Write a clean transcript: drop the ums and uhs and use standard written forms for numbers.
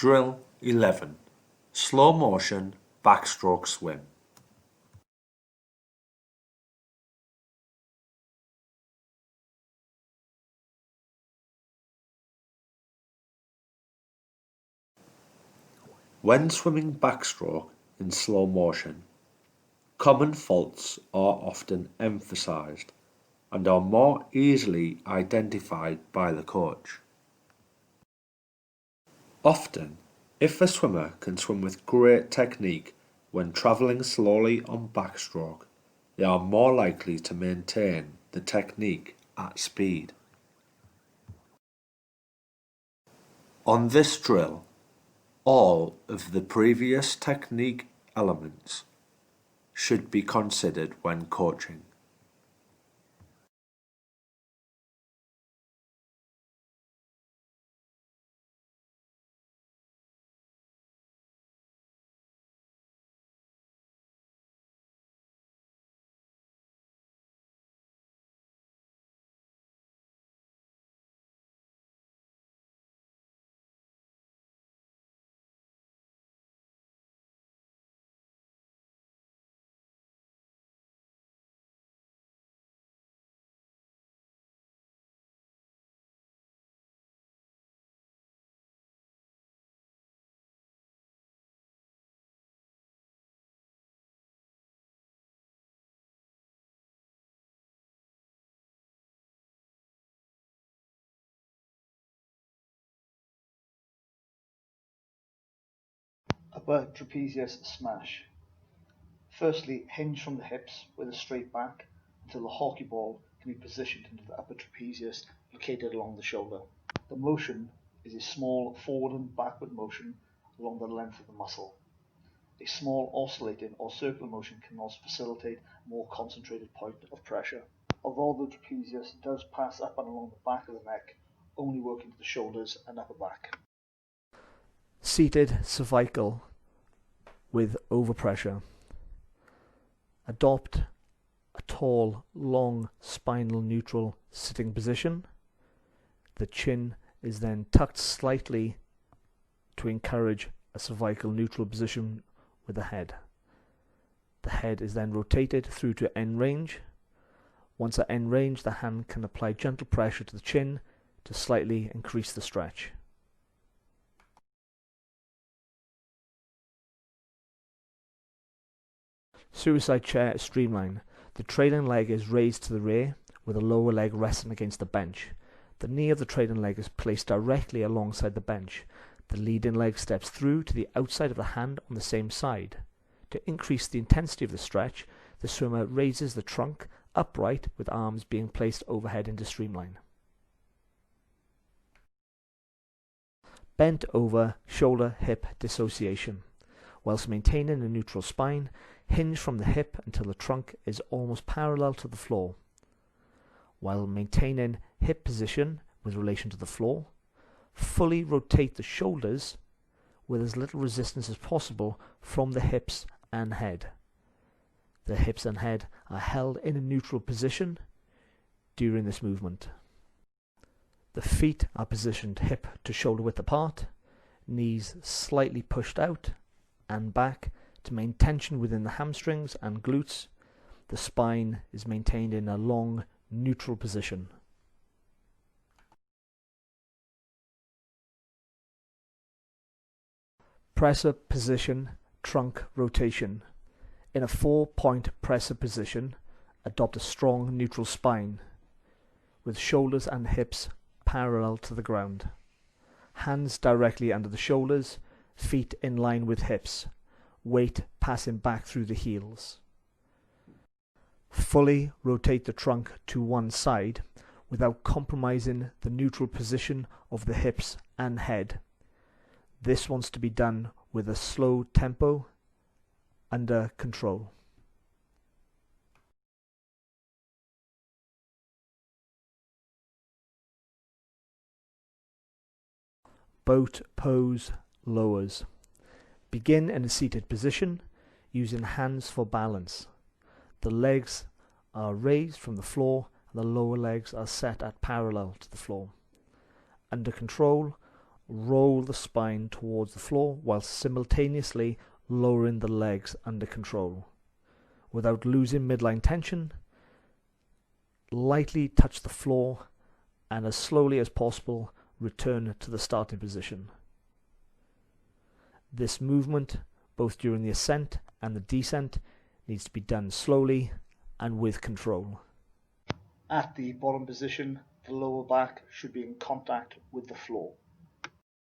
Drill 11. Slow motion backstroke swim. When swimming backstroke in slow motion, common faults are often emphasized and are more easily identified by the coach. Often, if a swimmer can swim with great technique when travelling slowly on backstroke, they are more likely to maintain the technique at speed. On this drill, all of the previous technique elements should be considered when coaching. Upper trapezius smash. Firstly, hinge from the hips with a straight back until the hockey ball can be positioned into the upper trapezius located along the shoulder. The motion is a small forward and backward motion along the length of the muscle. A small oscillating or circular motion can also facilitate a more concentrated point of pressure. Although the trapezius does pass up and along the back of the neck, only working to the shoulders and upper back. Seated cervical with overpressure. Adopt a tall, long, spinal neutral sitting position. The chin is then tucked slightly to encourage a cervical neutral position with the head. The head is then rotated through to end range. Once at end range, the hand can apply gentle pressure to the chin to slightly increase the stretch. Suicide chair streamline. The trailing leg is raised to the rear with the lower leg resting against the bench. The knee of the trailing leg is placed directly alongside the bench. The leading leg steps through to the outside of the hand on the same side. To increase the intensity of the stretch, the swimmer raises the trunk upright with arms being placed overhead into streamline. Bent over shoulder-hip dissociation. Whilst maintaining a neutral spine, hinge from the hip until the trunk is almost parallel to the floor. While maintaining hip position with relation to the floor, fully rotate the shoulders with as little resistance as possible from the hips and head. The hips and head are held in a neutral position during this movement. The feet are positioned hip to shoulder width apart, knees slightly pushed out and back to maintain tension within the hamstrings and glutes. The spine is maintained in a long, neutral position. Presser position, trunk rotation. In a 4-point presser position, adopt a strong neutral spine with shoulders and hips parallel to the ground. Hands directly under the shoulders, feet in line with hips. Weight passing back through the heels. Fully rotate the trunk to one side without compromising the neutral position of the hips and head. This wants to be done with a slow tempo under control. Boat pose lowers. Begin in a seated position, using hands for balance. The legs are raised from the floor and the lower legs are set at parallel to the floor. Under control, roll the spine towards the floor while simultaneously lowering the legs under control. Without losing midline tension, lightly touch the floor and as slowly as possible return to the starting position. This movement, both during the ascent and the descent, needs to be done slowly and with control. At the bottom position, the lower back should be in contact with the floor.